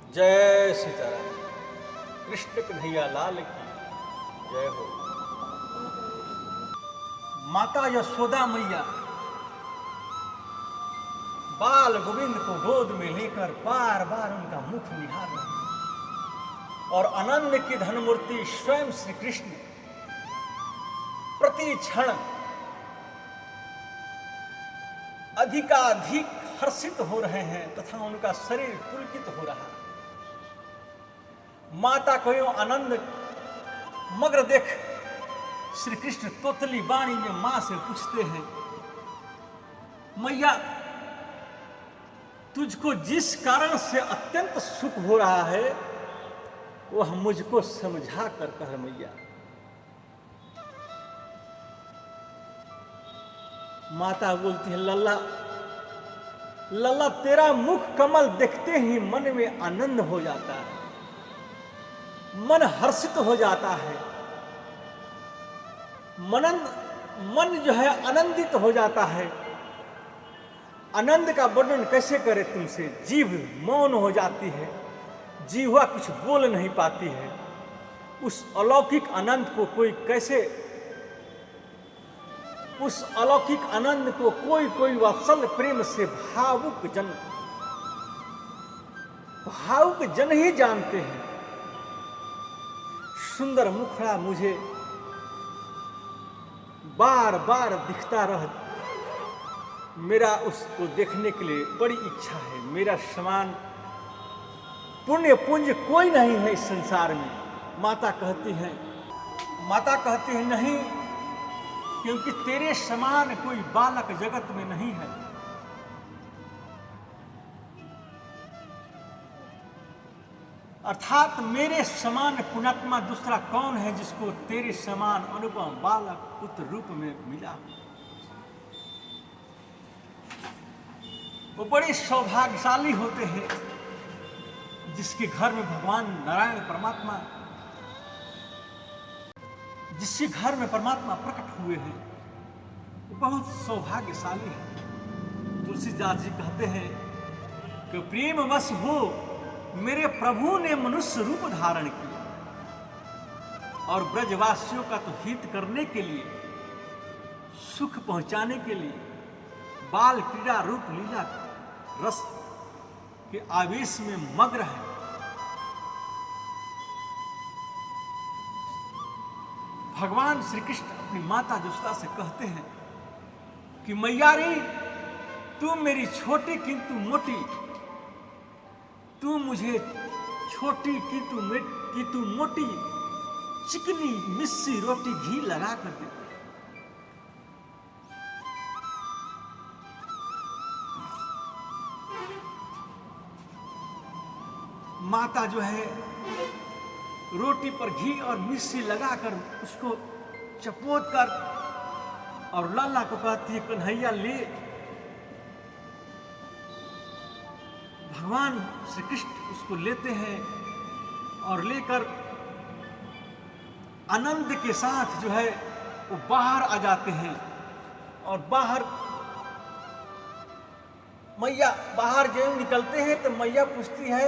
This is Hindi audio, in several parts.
जय सीताराम। कृष्ण कन्हैया लाल की जय हो। माता यशोदा मैया बाल गोविंद को गोद में लेकर बार बार उनका मुख निहार रहे और आनंद की धनमूर्ति स्वयं श्री कृष्ण प्रति क्षण अधिकाधिक हर्षित हो रहे हैं तथा उनका शरीर पुलकित हो रहा है। माता को यूं आनंद मग्न देख श्री कृष्ण तोतली वाणी में मां से पूछते हैं, मैया तुझको जिस कारण से अत्यंत सुख हो रहा है वह मुझको समझा कर कह मैया। माता बोलती है, लल्ला लल्ला तेरा मुख कमल देखते ही मन में आनंद हो जाता है, मन हर्षित हो जाता है, मन जो है आनंदित हो जाता है। आनंद का वर्णन कैसे करें तुमसे, जीभ मौन हो जाती है, जीवा कुछ बोल नहीं पाती है। उस अलौकिक आनंद को कोई कैसे, उस अलौकिक आनंद को कोई वात्सल प्रेम से भावुक जन ही जानते हैं। सुंदर मुखड़ा मुझे बार बार दिखता रह, मेरा उसको देखने के लिए बड़ी इच्छा है। मेरा समान पुण्य पुंज कोई नहीं है इस संसार में। माता कहती है नहीं, क्योंकि तेरे समान कोई बालक जगत में नहीं है। अर्थात मेरे समान पुण्यात्मा दूसरा कौन है जिसको तेरे समान अनुपम बालक पुत्र रूप में मिला। वो बड़े सौभाग्यशाली होते हैं जिसके घर में भगवान नारायण परमात्मा, जिसके घर में परमात्मा प्रकट हुए हैं, वो बहुत सौभाग्यशाली है। तुलसीदास जी कहते हैं कि प्रेम वश हो मेरे प्रभु ने मनुष्य रूप धारण किया और ब्रजवासियों का तो हित करने के लिए, सुख पहुंचाने के लिए बाल क्रीड़ा रूप लीला रस के आवेश में मग्न है। भगवान श्री कृष्ण अपनी माता यशोदा से कहते हैं कि मैया रे, तू मेरी छोटी किंतु मोटी, तू मुझे छोटी किंतु मोटी चिकनी मिस्सी रोटी घी लगा कर देती। माता जो है रोटी पर घी और मिर्ची लगाकर उसको चपोत कर और लल्ला को कहती है, कन्हैया ले। भगवान श्री कृष्ण उसको लेते हैं और लेकर आनंद के साथ जो है वो बाहर आ जाते हैं। और मैया बाहर जब निकलते हैं तो मैया पूछती है,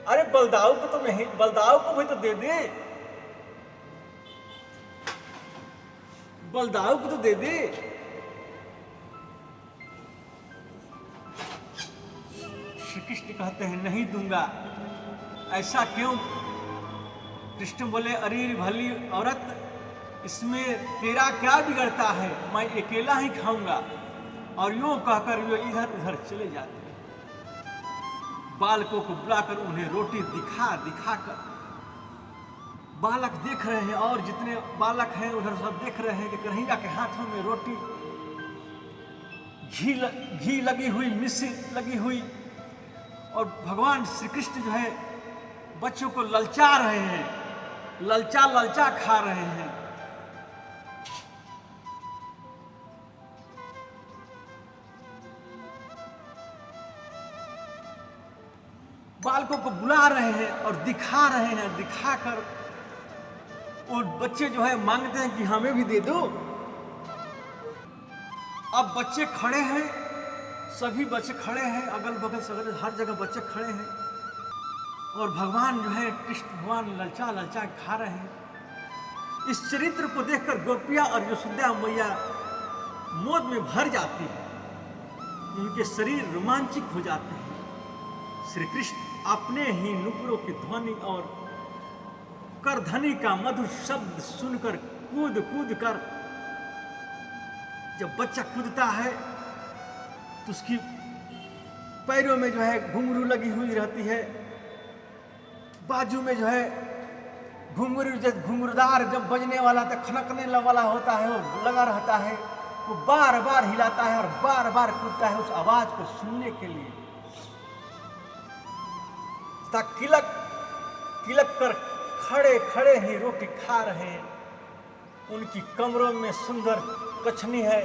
अरे बलदाऊ को तो नहीं, बलदाऊ को भी तो दे दे, बलदाऊ को तो दे दे। श्री कृष्ण कहते हैं, नहीं दूंगा। ऐसा क्यों? कृष्ण बोले, अरे भली औरत, इसमें तेरा क्या बिगड़ता है, मैं अकेला ही खाऊंगा। और यूं कहकर वे इधर उधर चले जाते हैं। बालकों को बुलाकर उन्हें रोटी दिखाकर बालक देख रहे हैं, और जितने बालक हैं उधर सब देख रहे हैं कि कन्हैया के हाथों में रोटी, घी लगी हुई, मिर्ची लगी हुई, और भगवान श्री कृष्ण जो है बच्चों को ललचा रहे हैं, ललचा खा रहे हैं। बालकों को बुला रहे हैं और दिखा रहे हैं, दिखाकर और बच्चे जो है मांगते हैं कि हमें भी दे दो। अब बच्चे खड़े हैं, सभी बच्चे खड़े हैं, अगल बगल सगल हर जगह बच्चे खड़े हैं। और भगवान जो है कृष्ण भगवान ललचा ललचा खा रहे हैं। इस चरित्र को देखकर गोपिया और यशोदा मैया मोद में भर जाती है, उनके शरीर रोमांचित हो जाते हैं। श्री कृष्ण अपने ही नुपुरों की ध्वनि और करधनी का मधुर शब्द सुनकर कूद कूद कर, जब बच्चा कूदता है तो उसकी पैरों में जो है घुंघरू लगी हुई रहती है, बाजू में जो है घुंघरू, जब घुंघरूदार जब बजने वाला तो खनकने वाला होता है वो लगा रहता है, वो बार बार हिलाता है और बार बार कूदता है उस आवाज को सुनने के लिए। किलक किलक कर खड़े खड़े ही रोटी खा रहे हैं। उनकी कमरों में सुंदर कछनी है,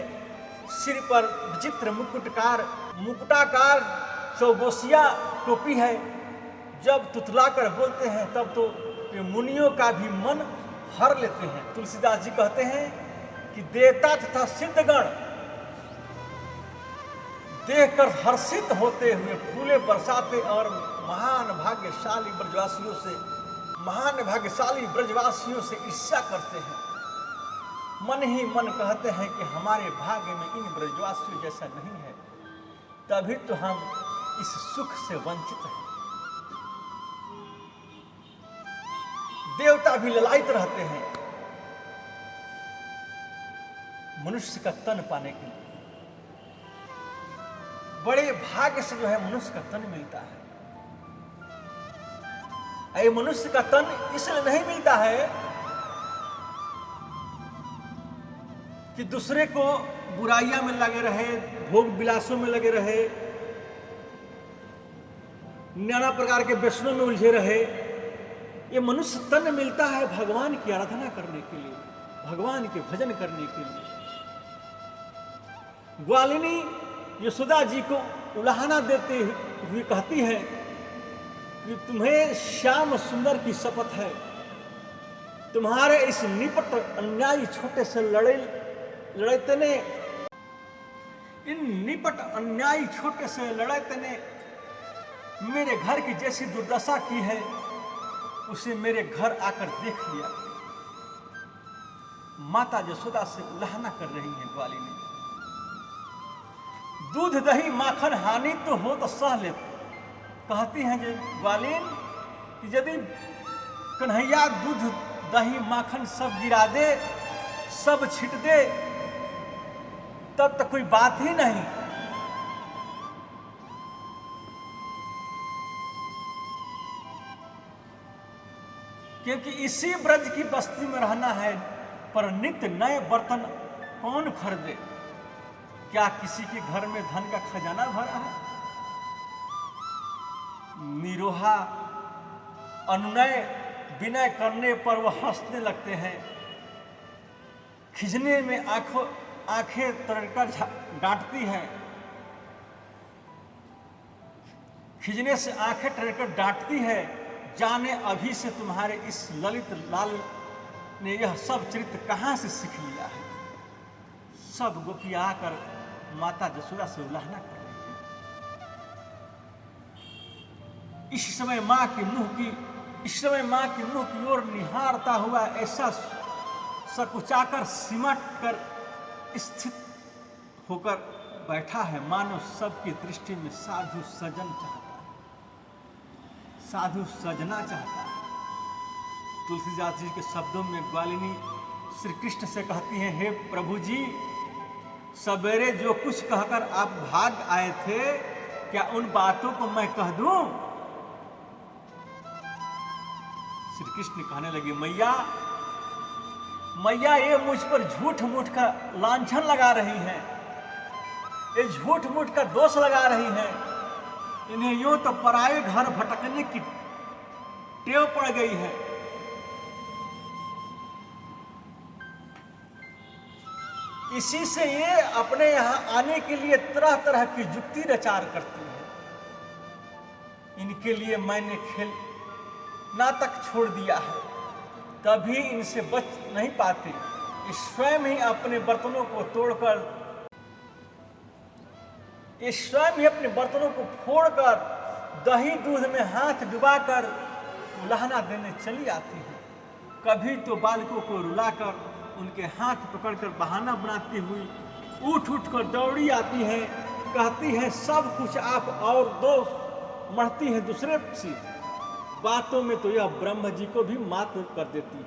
सिर पर विचित्र मुकुटाकार चौबोसिया टोपी है। जब तुतलाकर बोलते हैं तब तो ये मुनियों का भी मन हर लेते हैं। तुलसीदास जी कहते हैं कि देवता तथा सिद्धगण देखकर हर्षित होते हुए फूले बरसाते और महान भाग्यशाली ब्रजवासियों से ईर्ष्या करते हैं। मन ही मन कहते हैं कि हमारे भाग्य में इन ब्रजवासियों जैसा नहीं है, तभी तो हम इस सुख से वंचित हैं। देवता भी ललायित रहते हैं मनुष्य का तन पाने के लिए। बड़े भाग्य से जो है मनुष्य का तन मिलता है। ये मनुष्य का तन इसलिए नहीं मिलता है कि दूसरे को बुराइयां में लगे रहे, भोग विलासों में लगे रहे, नाना प्रकार के व्यसनों में उलझे रहे। ये मनुष्य तन मिलता है भगवान की आराधना करने के लिए, भगवान के भजन करने के लिए। ग्वालिनी यशोदा जी को उलाहना देते हुए कहती है कि तुम्हें श्याम सुंदर की शपथ है, तुम्हारे इस निपट अन्यायी छोटे से लड़ते ने, इन निपट अन्यायी छोटे से लड़ते ने मेरे घर की जैसी दुर्दशा की है, उसे मेरे घर आकर देख लिया। माता यशोदा से उलाहना कर रही है ग्वालिनी। दूध दही माखन हानि तो हो तो सह ले, कहती हैं कि ग्वालिन कि यदि कन्हैया दूध दही माखन सब गिरा दे, सब छिट दे, तब तो कोई बात ही नहीं। क्योंकि इसी ब्रज की बस्ती में रहना है, पर नित्य नए बर्तन कौन खरीदे? क्या किसी के घर में धन का खजाना भरा है? निरोहा अनुनय विनय करने पर वह हंसने लगते हैं, खिंचने में आंखें तड़कर डांटती हैं, खिंचने से आंखें तड़कर डांटती है। जाने अभी से तुम्हारे इस ललित लाल ने यह सब चरित्र कहां से सीख लिया है। सब गोपियां आकर माता यशोदा से उलाहना कर रही है। इस समय मां के मुंह की ओर निहारता हुआ ऐसा सकुचाकर सिमट कर स्थित होकर बैठा है, मानो सबकी दृष्टि में साधु सजना चाहता है। तुलसीदास जी के शब्दों में ग्वालिनी श्री कृष्ण से कहती हैं, हे प्रभु जी, सवेरे जो कुछ कहकर आप भाग आए थे, क्या उन बातों को मैं कह दूं? श्री कृष्ण कहने लगे, मैया ये मुझ पर झूठ मूठ का लांछन लगा रही हैं, ये झूठ मूठ का दोष लगा रही हैं। इन्हें यूं तो पराये घर भटकने की टेव पड़ गई है। इसी से ये अपने यहां आने के लिए तरह तरह की युक्ति रचार करती है। इनके लिए मैंने खेल नाटक छोड़ दिया है, तभी इनसे बच नहीं पाते। ये स्वयं ही अपने बर्तनों को फोड़कर दही दूध में हाथ डुबाकर उलाहना देने चली आती है। कभी तो बालकों को रुलाकर उनके हाथ पकड़कर बहाना बनाती हुई उठ कर दौड़ी आती है, कहती है सब कुछ आप और दोस्त मढ़ती है दूसरे से। बातों में तो यह ब्रह्म जी को भी मात कर देती है।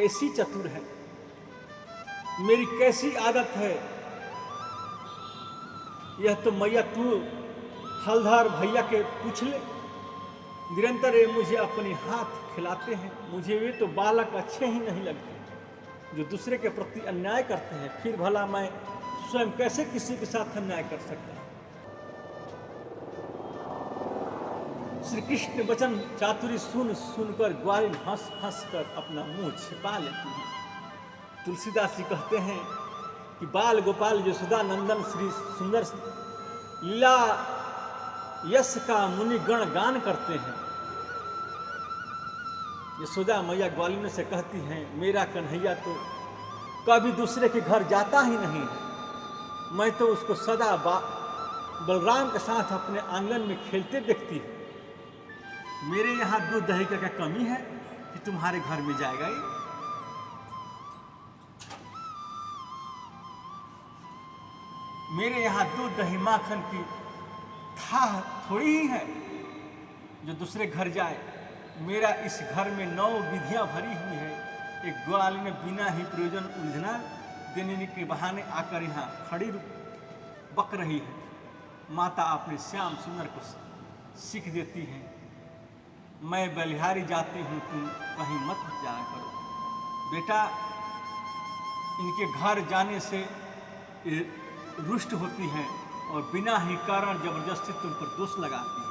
ऐसी चतुर है, मेरी कैसी आदत है। यह तो मैया तू हलधर भैया के पूछ ले, निरंतर ये मुझे अपने हाथ खिलाते हैं। मुझे वे तो बालक अच्छे ही नहीं लगते जो दूसरे के प्रति अन्याय करते हैं। फिर भला मैं स्वयं कैसे किसी के साथ अन्याय कर सकता हूं। श्री कृष्ण वचन चातुरी सुनकर ग्वालिन हंस कर अपना मुंह छिपा लेती है। तुलसीदास जी कहते हैं कि बाल गोपाल यशोदा नंदन श्री सुंदर लीला यश का मुनि गण गान करते हैं। यशोदा मैया ग्वालिन से कहती हैं, मेरा कन्हैया तो कभी दूसरे के घर जाता ही नहीं है। मैं तो उसको सदा बलराम के साथ अपने आंगन में खेलते देखती हूँ। मेरे यहाँ दूध दही का क्या कमी है कि तुम्हारे घर में जाएगा ये? मेरे यहाँ दूध दही माखन की था थोड़ी ही है जो दूसरे घर जाए। मेरा इस घर में 9 विधियां भरी हुई है। एक ग्वालिन ने बिना ही प्रयोजन उलझना देने के बहाने आकर यहाँ खड़ी बक रही है। माता अपने श्याम सुंदर को सीख देती है, मैं बलिहारी जाती हूँ, तुम कहीं मत जाया करो। बेटा, इनके घर जाने से रुष्ट होती है और बिना ही कारण जबरदस्ती तुम पर दोष लगाती है।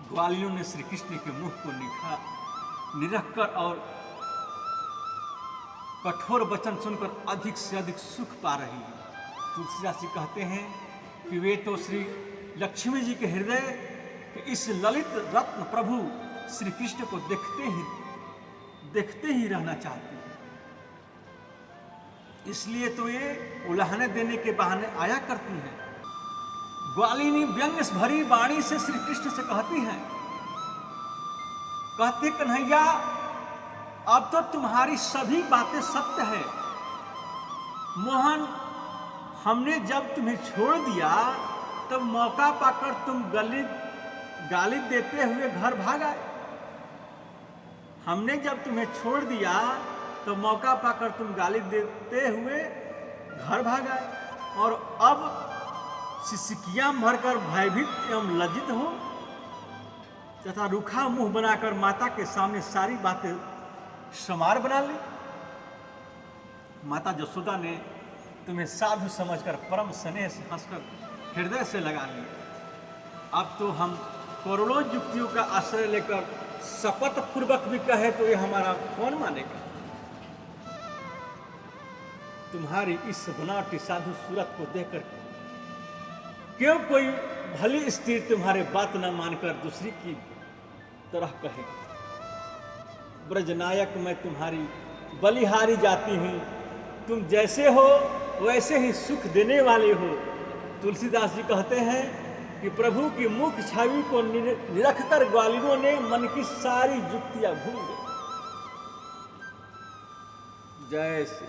ग्वालिनों ने श्री कृष्ण के मुख को निरख कर और कठोर वचन सुनकर अधिक से अधिक सुख पा रही है। तुलसीदास जी कहते हैं कि वे तो श्री लक्ष्मी जी के हृदय के इस ललित रत्न प्रभु श्री कृष्ण को देखते ही रहना चाहती है। इसलिए तो ये उलाहने देने के बहाने आया करती है। ग्वालिनी व्यंग्य भरी वाणी से श्री कृष्ण से कहती है, कहते कन्हैया अब तो तुम्हारी सभी बातें सत्य है। मोहन, हमने जब तुम्हें छोड़ दिया तब मौका पाकर तुम गाली देते हुए घर भाग आए। हमने जब तुम्हें छोड़ दिया तो मौका पाकर तुम गाली देते हुए घर भाग आए और अब सिसकियां भरकर भयभीत एवं लज्जित हो तथा रूखा मुंह बनाकर माता के सामने सारी बातें समार बना ली। माता यशोदा ने तुम्हें साधु समझकर परम स्नेह से हंसकर हृदय से लगा लिया। अब तो हम करोड़ों युक्तियों का आश्रय लेकर शपथ पूर्वक भी कहे तो ये हमारा कौन मानेगा। तुम्हारी इस बनावटी साधु सूरत को देखकर क्यों कोई भली स्त्री तुम्हारे बात न मानकर दूसरी की तरह कहे। ब्रजनायक, मैं तुम्हारी बलिहारी जाती हूँ, तुम जैसे हो वैसे ही सुख देने वाले हो। तुलसीदास जी कहते हैं कि प्रभु की मुख छवि को निरख कर ग्वालिनों ने मन की सारी युक्तियां भूल गई। जय श्री